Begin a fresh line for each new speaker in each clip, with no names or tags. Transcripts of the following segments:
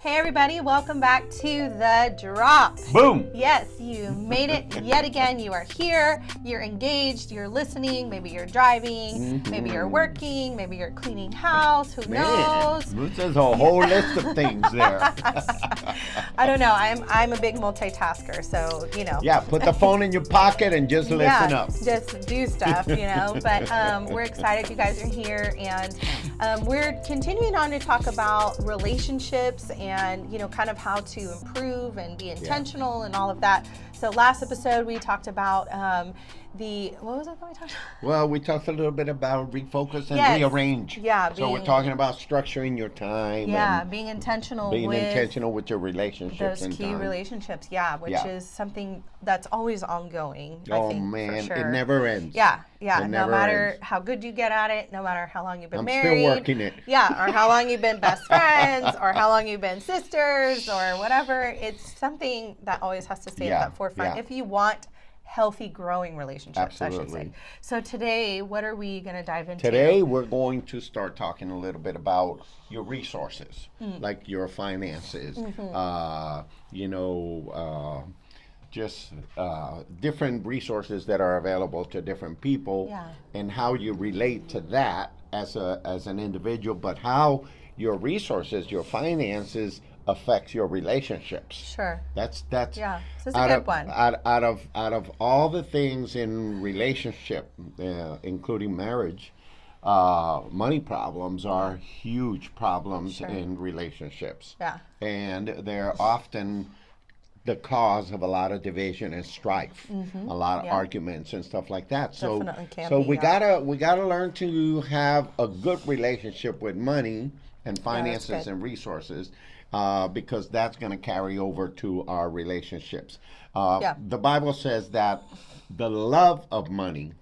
Everybody, welcome back to The Drop.
Boom!
Yes, you made it yet again. You are here, you're engaged, you're listening, maybe you're driving, maybe you're working, maybe you're cleaning house, who knows?
This is a whole list of things there.
I don't know, I'm a big multitasker, so, you know.
Yeah, put the phone in your pocket and just listen up.
Just do stuff, you know, but we're excited you guys are here, and we're continuing on to talk about relationships and, you know, kind of how to improve and be intentional and all of that. So last episode we talked about what was it that we talked about?
Well, we talked a little bit about refocus and rearrange.
Yeah.
So we're talking about structuring your time.
Yeah, being intentional
with your relationships.
Those key relationships, which is something that's always ongoing, I think,
man,
for sure.
It never ends.
Yeah. No matter how good you get at it, no matter how long you've been married.
I'm still working it.
Yeah, or how long you've been best friends, or how long you've been sisters, or whatever. It's something that always has to stay at that forefront if you want healthy, growing relationships, I should say. So today, what are we going to dive into?
Today, we're going to start talking a little bit about your resources, like your finances, just different resources that are available to different people, and how you relate to that as an individual, but how your resources, your finances affects your relationships.
Sure.
That's
this is a good one.
Out of all the things in relationship, including marriage, money problems are huge problems in relationships. Yeah. And they're often the cause of a lot of division and strife, a lot of arguments and stuff like that. So we gotta learn to have a good relationship with money and finances and resources. Because that's going to carry over to our relationships. The Bible says that the love of money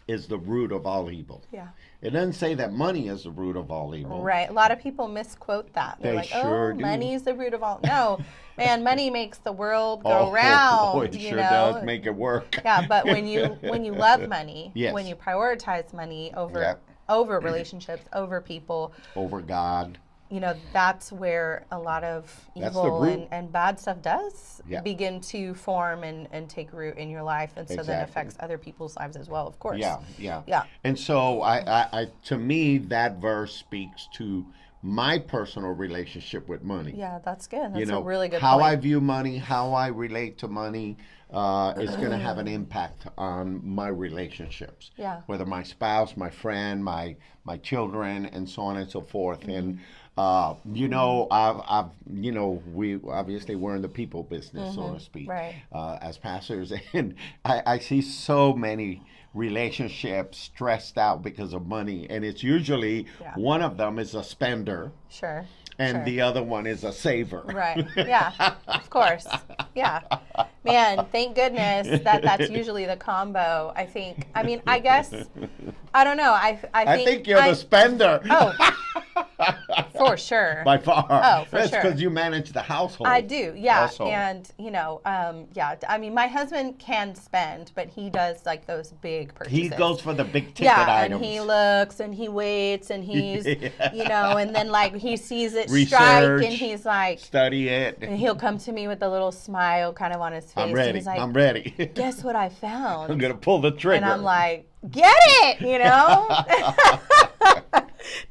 is the root of all evil. Yeah. It doesn't say that money is the root of all evil.
Right. A lot of people misquote that. They're like, money is the root of all. No, man, money makes the world go round.
It sure does make it work.
Yeah, but when you love money, when you prioritize money over relationships, over people,
over God,
you know, that's where a lot of evil and bad stuff does begin to form and take root in your life, and so then affects other people's lives as well, of course.
Yeah. And so I to me, that verse speaks to my personal relationship with money.
Yeah, that's good. That's a really good
how
point.
I view money, how I relate to money is going to have an impact on my relationships. Yeah. Whether my spouse, my friend, my children, and so on and so forth. And we obviously we're in the people business, so to speak, as pastors, and I see so many relationships stressed out because of money, and it's usually one of them is a spender. Sure. And the other one is a saver. Right.
Yeah. Of course. Yeah. Man, thank goodness that's usually the combo. I think. I mean, I guess. I don't know. I
think you're the spender.
Oh. For sure.
By far.
Oh, for
That's
sure.
because you manage the household.
I do, yeah.
Also.
And, I mean, my husband can spend, but he does, like, those big purchases.
He goes for the big ticket items.
And he looks, and he waits, and he's, and then, like, he sees it
Research,
strike, and he's like...
Study it.
And he'll come to me with a little smile kind of on his face.
I'm ready.
And he's like,
I'm ready.
Guess what I found?
I'm going to pull the trigger.
And I'm like, get it,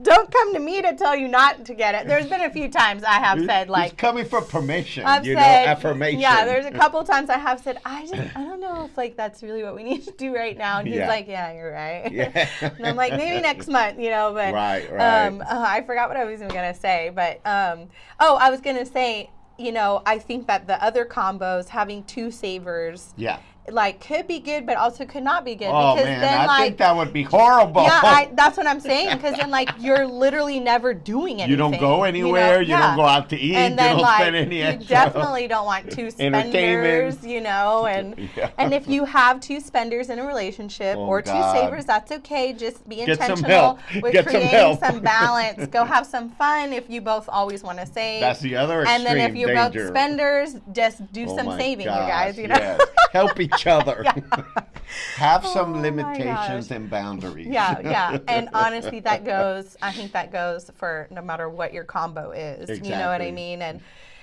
Don't come to me to tell you not to get it. There's been a few times I have said, like...
He's coming for permission,
said,
affirmation.
Yeah, there's a couple times I have said, I don't know if, like, that's really what we need to do right now. And he's like, yeah, you're right. Yeah. And I'm like, maybe next month, but... Right. I forgot what I was even going to say, but... I was going to say, I think that the other combos, having two savers... like could be good, but also could not be good.
Oh
because
man,
then,
I think that would be horrible.
Yeah, that's what I'm saying. Because then, like, you're literally never doing anything.
You don't go anywhere. You don't go out to eat.
And then,
you don't
like,
spend any extra.
You definitely don't want two spenders, you know. And if you have two spenders in a relationship or two savers, that's okay. Just be intentional with creating some balance. Go have some fun if you both always want to save.
That's the other extreme
And then if you're
danger.
both spenders, just do some saving, you guys. You know,
yes. Help each other. Have some limitations and boundaries.
Yeah. And honestly, I think that goes for no matter what your combo is.
Exactly.
You know what I mean?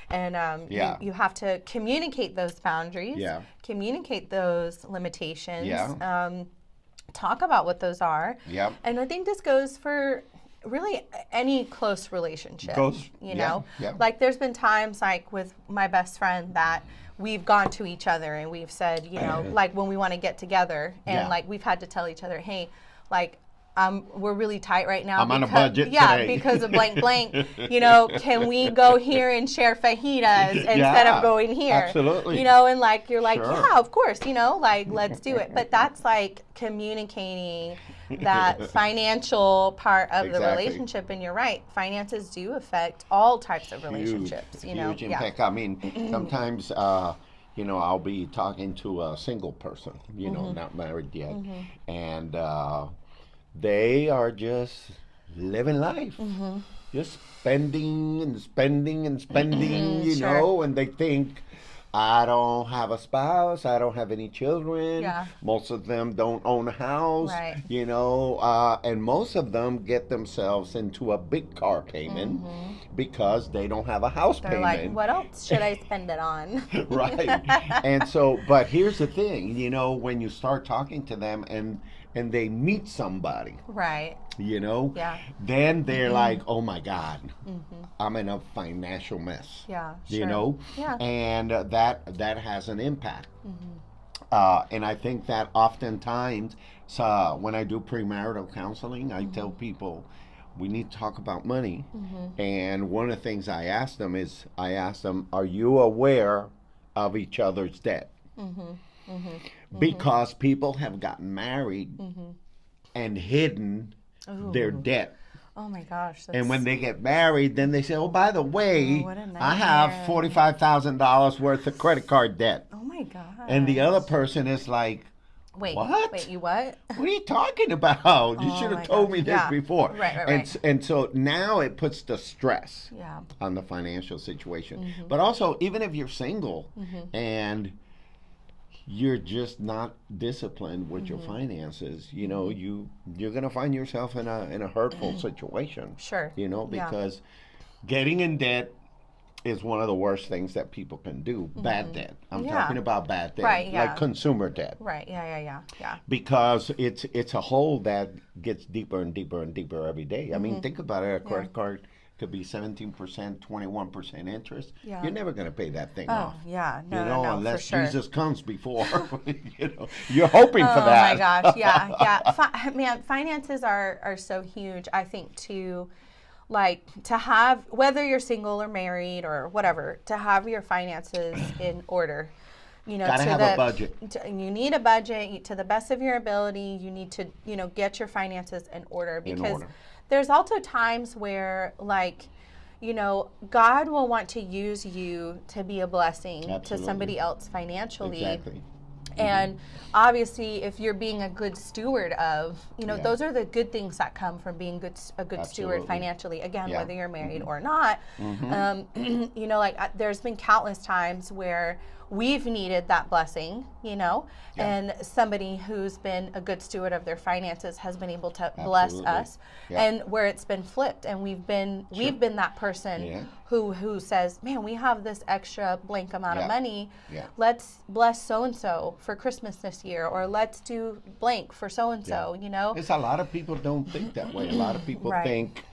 And you have to communicate those boundaries.
Yeah.
Communicate those limitations.
Yeah.
Talk about what those are.
Yeah.
And I think this goes for really any close relationship. You know?
Yeah.
Like there's been times like with my best friend that we've gone to each other and we've said, you know, like when we want to get together and like we've had to tell each other, hey, like we're really tight right now.
I'm on a budget
today.
today.
Because of blank blank. You know, can we go here and share fajitas instead of going here?
Absolutely.
You know, and like you're like,
Sure.
yeah, of course, you know, like let's do it. But that's like communicating that financial part of the relationship. And you're right, finances do affect all types of relationships.
Huge impact. I mean, sometimes you know, I'll be talking to a single person, you know, not married yet, and they are just living life, just spending and spending and spending, you know, and they think, I don't have a spouse, I don't have any children, most of them don't own a house, you know, and most of them get themselves into a big car payment because they don't have a house payment.
They're like, what else should I spend it on?
Right. And so, but here's the thing, you know, when you start talking to them and they meet somebody, you know, then they're like, oh my God, I'm in a financial mess, you know, and that has an impact. And I think that oftentimes, when I do premarital counseling, I tell people, we need to talk about money. And one of the things I ask them is, are you aware of each other's debt? Because people have gotten married and hidden their debt.
Oh my gosh.
And when they get married, then they say, oh, by the way, I have $45,000 worth of credit card debt.
Oh my gosh.
And the other person is like, what?
Wait, you what?
What are you talking about? You should have told me this before.
Right.
And so now it puts the stress on the financial situation. But also, even if you're single and you're just not disciplined with your finances, you know, you're going to find yourself in a hurtful situation. You know, because getting in debt is one of the worst things that people can do. Bad debt. I'm talking about bad debt, like consumer debt.
Yeah.
Because it's a hole that gets deeper and deeper and deeper every day. I mean, think about it. A credit card could be 17%, 21% interest. You're never going to pay that thing off.
No,
unless
for sure.
Jesus comes before. You know, you're hoping for that.
Oh my gosh, man, finances are so huge. I think to have, whether you're single or married or whatever, to have your finances in order. You know,
gotta have a budget.
You need a budget to the best of your ability. You need to, you know, get your finances in order because there's also times where, like, you know, God will want to use you to be a blessing to somebody else financially. And obviously, if you're being a good steward of, you know, those are the good things that come from being a good steward financially. Again, whether you're married or not, you know, like there's been countless times where we've needed that blessing, you know, and somebody who's been a good steward of their finances has been able to bless us, and where it's been flipped, and we've been that person who says, man, we have this extra blank amount of money, let's bless so and so for Christmas this year, or let's do blank for so and so, you know.
It's a lot of people don't think that way. A lot of people think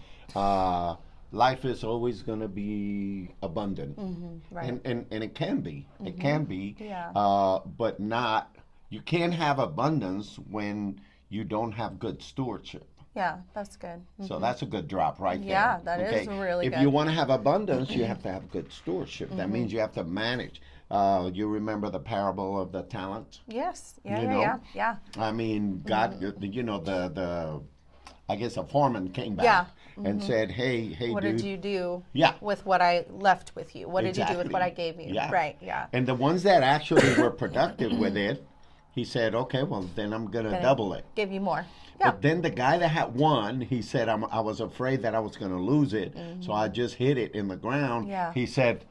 life is always going to be abundant, and it can be. It can be, but not. You can't have abundance when you don't have good stewardship.
Yeah, that's good.
So that's a good drop right there.
Yeah, that is really
if
good.
you want to have abundance, you have to have good stewardship. That means you have to manage. You remember the parable of the talents?
Yes.
Yeah. I mean, God, I guess a foreman came back and said, hey,
what
dude.
did you do
Yeah.
with what I left with you? What did you do with what I gave you?
Yeah.
Right, yeah.
And the ones that actually were productive with it, he said, okay, well, then I'm going to double it.
Give you more. Yeah.
But then the guy that had won, he said, I was afraid that I was going to lose it, so I just hit it in the ground.
Yeah.
He said,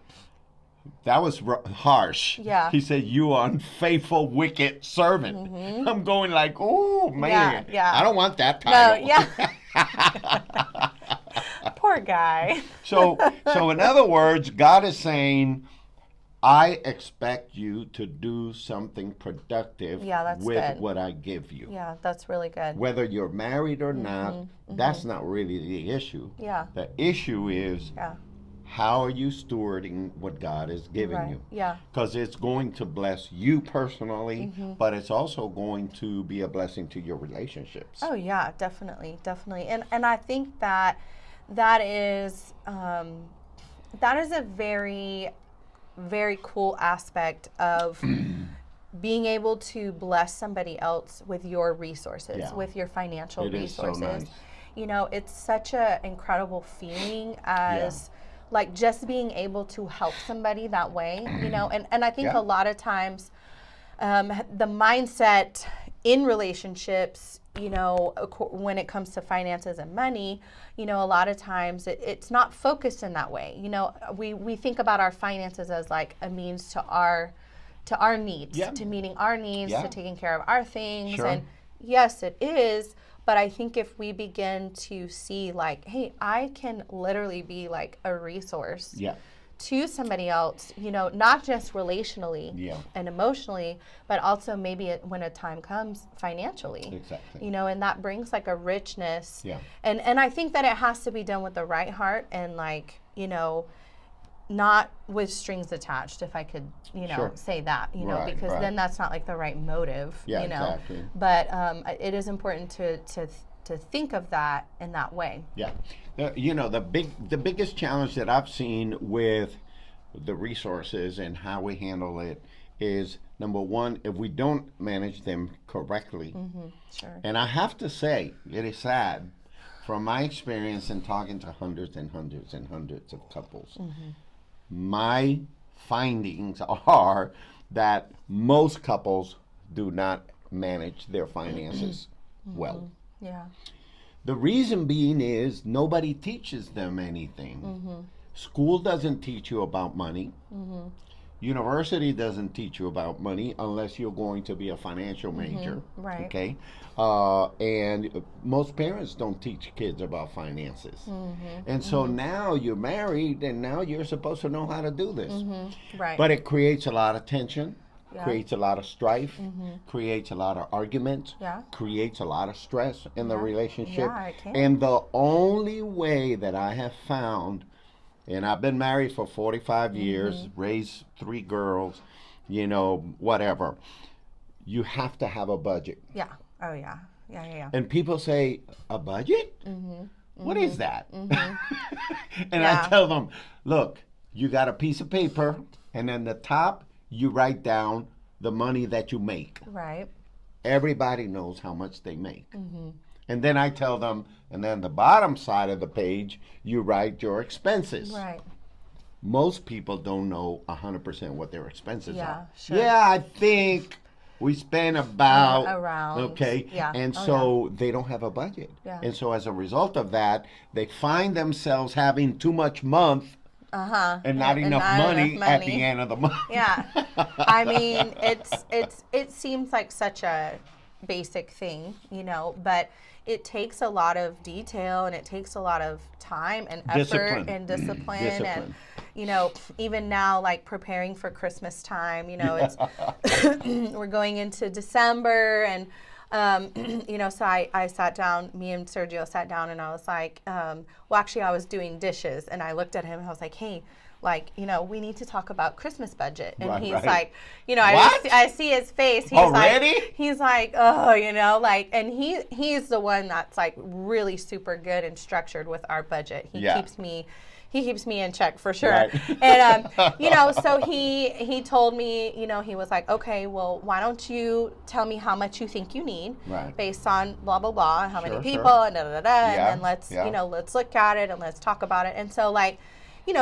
that was harsh.
Yeah.
He said, you unfaithful, wicked servant. I'm going like, oh, man.
Yeah.
I don't want that title.
No, yeah. Poor guy.
So in other words, God is saying, I expect you to do something productive with what I give you.
Yeah, that's really good.
Whether you're married or not, that's not really the issue.
Yeah.
The issue is how are you stewarding what God is giving you?
Yeah.
Because it's going to bless you personally, but it's also going to be a blessing to your relationships.
Oh yeah, definitely. And I think that is a very, very cool aspect of being able to bless somebody else with your resources, with your financial resources.
Is so nice.
You know, it's such an incredible feeling as like just being able to help somebody that way, you know, and I think a lot of times the mindset in relationships, you know, when it comes to finances and money, you know, a lot of times it's not focused in that way. You know, we think about our finances as like a means to our needs, to meeting our needs, to taking care of our things. And yes, it is. But I think if we begin to see like, hey, I can literally be like a resource to somebody else, you know, not just relationally and emotionally, but also maybe when a time comes financially.
Exactly.
You know, and that brings like a richness. Yeah. And I think that it has to be done with the right heart and like, you know, not with strings attached, if I could, you know, say that, you know, because then that's not like the right motive, you know. Exactly. But it is important to think of that in that way. Yeah.
You know, the biggest challenge that I've seen with the resources and how we handle it is, number one, if we don't manage them correctly. And I have to say, it is sad, from my experience in talking to hundreds and hundreds and hundreds of couples, my findings are that most couples do not manage their finances well.
Yeah.
The reason being is nobody teaches them anything. School doesn't teach you about money. University doesn't teach you about money unless you're going to be a financial major.
Right.
Okay. And most parents don't teach kids about finances. And so now you're married and now you're supposed to know how to do this.
Right.
But it creates a lot of tension, creates a lot of strife, creates a lot of arguments, creates a lot of stress in the relationship.
Yeah, it can.
And the only way that I have found, and I've been married for 45 years, raised 3 girls, you know, whatever. You have to have a budget.
Yeah. Oh, yeah. Yeah.
And people say, a budget? What is that? And I tell them, look, you got a piece of paper, and then the top, you write down the money that you make.
Right.
Everybody knows how much they make. And then I tell them, and then the bottom side of the page, you write your expenses.
Right.
Most people don't know 100% what their expenses are.
Sure.
Yeah, I think we spend about
around.
Okay.
Yeah.
And so they don't have a budget.
Yeah.
And so as a result of that, they find themselves having too much month and not enough money at the end of the month.
Yeah. I mean, it seems like such a basic thing, you know, but it takes a lot of detail and it takes a lot of time and effort and discipline. And, you know, even now, like preparing for Christmas time, you know, it's we're going into December and, you know, so I sat down, me and Sergio sat down and I was like, well, actually I was doing dishes and I looked at him and I was like, hey, like, we need to talk about Christmas budget. And
Right,
he's
right.
like,
What?
I see his face. He's
Already?
he's like, oh, like, and he's the one that's like really super good and structured with our budget. He keeps me in check for sure.
Right.
And, so he told me, he was like, okay, well, why don't you tell me how much you think you need based on blah, blah, blah, how many people and and then let's look at it and let's talk about it. And so like,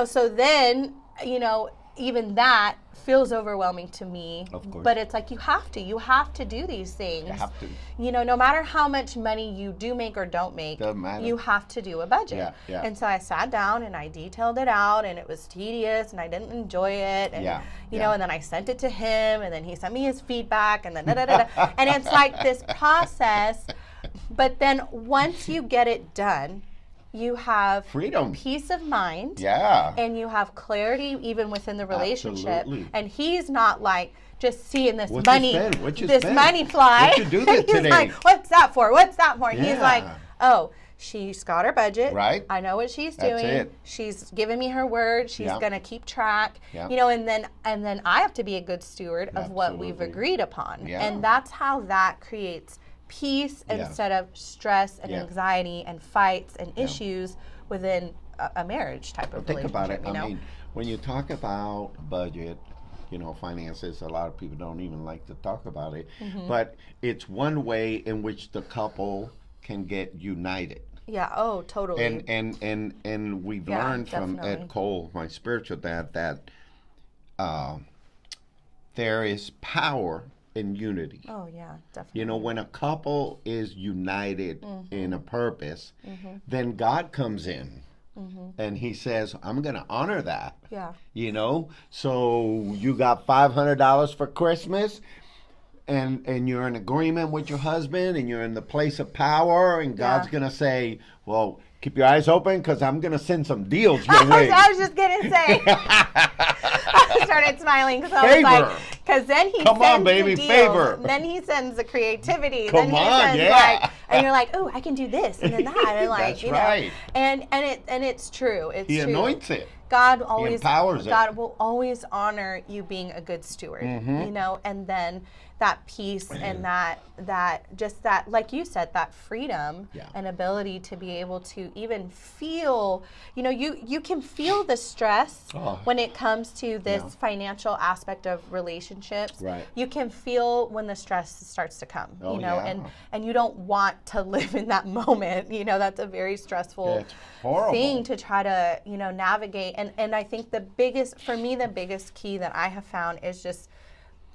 so then, even that feels overwhelming to me.
Of course.
But it's like you have to do these things.
You have to.
No matter how much money you do make or don't make,
Doesn't matter.
you have to do a budget.
Yeah, yeah.
And so I sat down and I detailed it out, and it was tedious and I didn't enjoy it. And and then I sent it to him, and then he sent me his feedback, and then and it's like this process. But then once you get it done, you have
freedom,
peace of mind, and you have clarity even within the relationship.
Absolutely.
And he's not like just seeing this
What'd
money, money fly.
What'd you do that
he's
today?
like, what's that for? What's that for?
Yeah.
He's like, oh, she's got her budget.
Right.
I know what she's
That's
doing.
it.
She's given me her word. She's gonna keep track.
Yeah.
And then I have to be a good steward of what we've agreed upon.
Yeah.
And that's how that creates peace instead of stress and anxiety and fights and issues within a marriage type of
Think
relationship.
about it. I mean, when you talk about budget, finances, a lot of people don't even like to talk about it. Mm-hmm. But it's one way in which the couple can get united.
Yeah. Oh, totally.
And we've learned from Ed Cole, my spiritual dad, that there is power in unity.
Oh yeah, definitely.
When a couple is united in a purpose, then God comes in and he says, I'm going to honor that.
Yeah.
So you got $500 for Christmas, and you're in agreement with your husband, and you're in the place of power, and God's going to say, well, keep your eyes open because I'm going to send some deals your way.
I was just going to say. I started smiling because I was like, because then he
Come
sends
on, baby,
the deals,
favor.
Then he sends the creativity.
Come
then he
on,
sends
yeah.
and you're like, oh, I can do this and then that, and like,
That's right.
and it's true. It's
He
true.
anoints it.
God always
empowers it.
God will always honor you being a good steward, and then that peace and that just that, like you said, that freedom and ability to be able to even feel, you can feel the stress when it comes to this financial aspect of relationships.
Right.
You can feel when the stress starts to come, and you don't want to live in that moment. That's a very stressful thing to try to, navigate. And I think the biggest key that I have found is just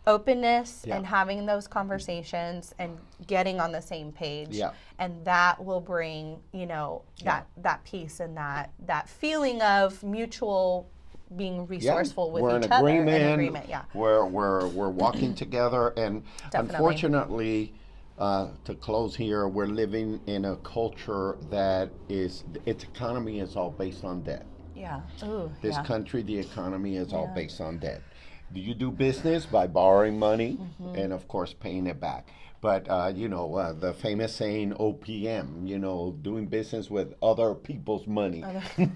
openness and having those conversations and getting on the same page. Yeah. And that will bring, that peace and that feeling of mutual being resourceful with each other. We're in agreement. Yeah.
We're walking together, and unfortunately, to close here, we're living in a culture that its economy is all based on debt.
Yeah. Ooh,
this country, the economy is all based on debt. You do business by borrowing money and, of course, paying it back. But, the famous saying, OPM, doing business with other people's money. So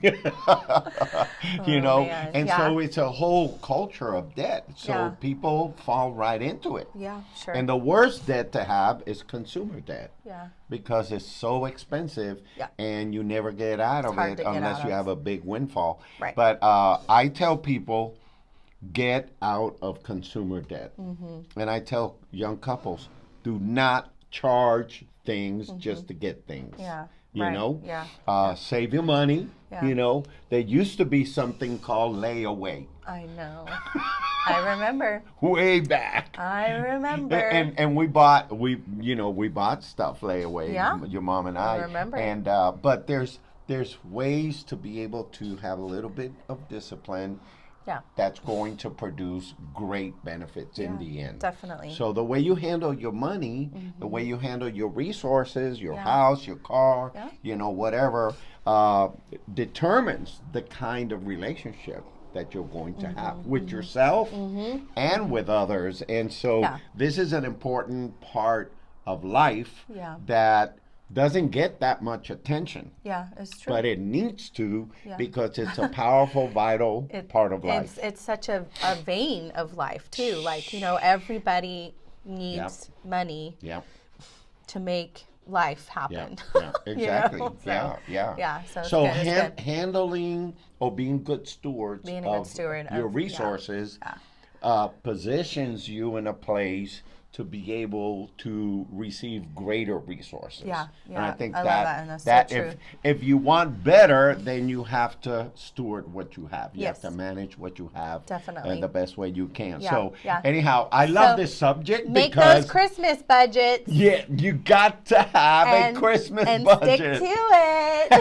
it's a whole culture of debt. So people fall right into it.
Yeah, sure.
And the worst debt to have is consumer debt.
Yeah.
Because it's so expensive and you never get out of it unless you have a big windfall.
Right.
But I tell people, get out of consumer debt. And I tell young couples, do not charge things just to get things.
Yeah.
Save your money.
Yeah.
There used to be something called layaway.
I know. I remember.
Way back.
I remember.
And we bought stuff layaway.
Yeah.
Your mom and I.
I remember.
And but there's ways to be able to have a little bit of discipline.
Yeah.
That's going to produce great benefits in the end.
Definitely.
So the way you handle your money, the way you handle your resources, your house, your car, whatever, determines the kind of relationship that you're going to have with yourself and with others. And so this is an important part of life that doesn't get that much attention.
Yeah, it's true.
But it needs to because it's a powerful, vital part of life.
It's such a vein of life too. Like, you know, everybody needs money to make life happen.
Yeah, exactly.
You know? So,
yeah.
So
handling or being good stewards of your resources positions you in a place to be able to receive greater resources.
Yeah.
And I think
love that, and that's
that
so true.
if you want better, then you have to steward what you have. You
Yes.
have to manage what you have.
Definitely.
In the best way you can.
Yeah,
So
yeah.
anyhow, I love this subject
make
because
those Christmas budgets.
yeah, you got to have a Christmas budget.
Stick to it.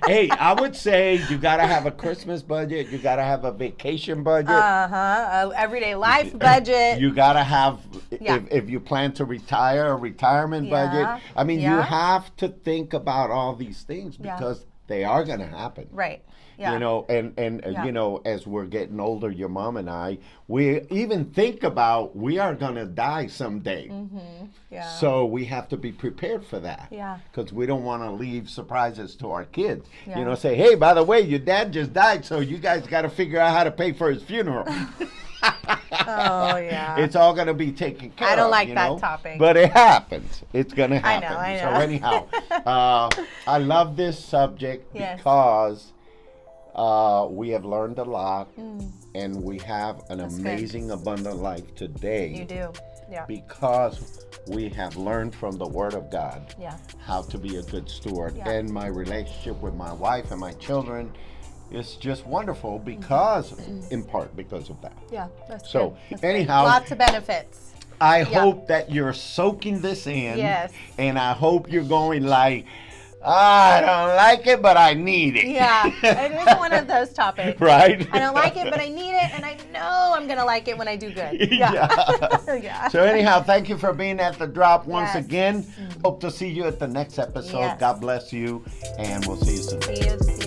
Hey, I would say you got to have a Christmas budget. You got to have a vacation budget.
Everyday life budget.
You got to have, if you plan to retire, a retirement budget. I mean, you have to think about all these things because they are going to happen.
Right. Yeah.
You know, and you know, as we're getting older, your mom and I, we even think about we are going to die someday.
Yeah.
So we have to be prepared for that.
Yeah.
Because we don't want to leave surprises to our kids. You know, say, hey, by the way, your dad just died, so you guys got to figure out how to pay for his funeral.
Oh, yeah.
It's all going to be taken care of.
I don't like
you
that
know?
Topic.
But it happens. It's going to happen.
I know.
So anyhow, I love this subject because we have learned a lot and we have an amazing, abundant life today.
You do. Yeah.
Because we have learned from the Word of God how to be a good steward. And my relationship with my wife and my children is just wonderful because, in part, because of that.
Yeah, that's
so,
good. That's
anyhow,
good. Lots of benefits.
I hope that you're soaking this in.
Yes.
And I hope you're going like, I don't like it, but I need it.
Yeah, it is one of those topics.
Right?
I don't like it, but I need it, and I know I'm going to like it when I do good. Yeah.
So anyhow, thank you for being at The Drop once again. Hope to see you at the next episode. God bless you, and we'll see you soon.
See you